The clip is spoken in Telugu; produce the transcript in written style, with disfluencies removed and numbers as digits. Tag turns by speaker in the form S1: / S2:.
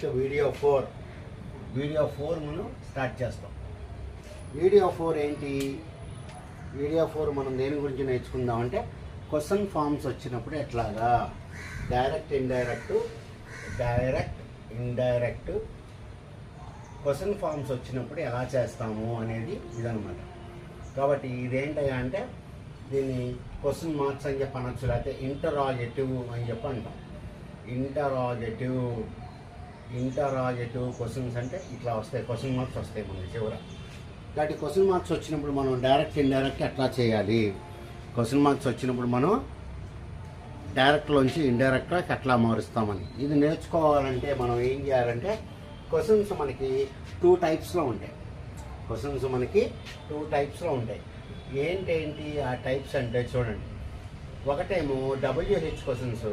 S1: వీడియో 4 మనం స్టార్ట్ చేస్తాం. వీడియో 4 ఏంటి? వీడియో 4 మనం దేని గురించి నేర్చుకుందాం అంటే క్వశ్చన్ ఫామ్స్ వచ్చినప్పుడు ఎట్లాగా డైరెక్ట్ ఇండైరెక్ట్ క్వశ్చన్ ఫామ్స్ వచ్చినప్పుడు ఎలా చేస్తాము అనేది ఇదనమాట. కాబట్టి ఇదేంటయ్యా అంటే దీన్ని క్వశ్చన్ మార్క్స్ అని చెప్పి అనొచ్చు, లేకపోతే ఇంటరాగేటివ్ అని చెప్పి అంటాం. ఇంటరాగేటివ్ క్వశ్చన్స్ అంటే ఇట్లా వస్తాయి, క్వశ్చన్ మార్క్స్ వస్తాయి మనకి చివర. కాబట్టి క్వశ్చన్ మార్క్స్ వచ్చినప్పుడు మనం డైరెక్ట్ ఇండైరెక్ట్ ఎట్లా చేయాలి, క్వశ్చన్ మార్క్స్ వచ్చినప్పుడు మనం డైరెక్ట్లోంచి ఇండైరెక్ట్గా ఎట్లా మారుస్తామని ఇది నేర్చుకోవాలంటే మనం ఏం చేయాలంటే క్వశ్చన్స్ మనకి 2 టైప్స్లో ఉంటాయి. ఏంటేంటి ఆ టైప్స్ అంటే చూడండి, ఒకటేమో WH క్వశ్చన్స్,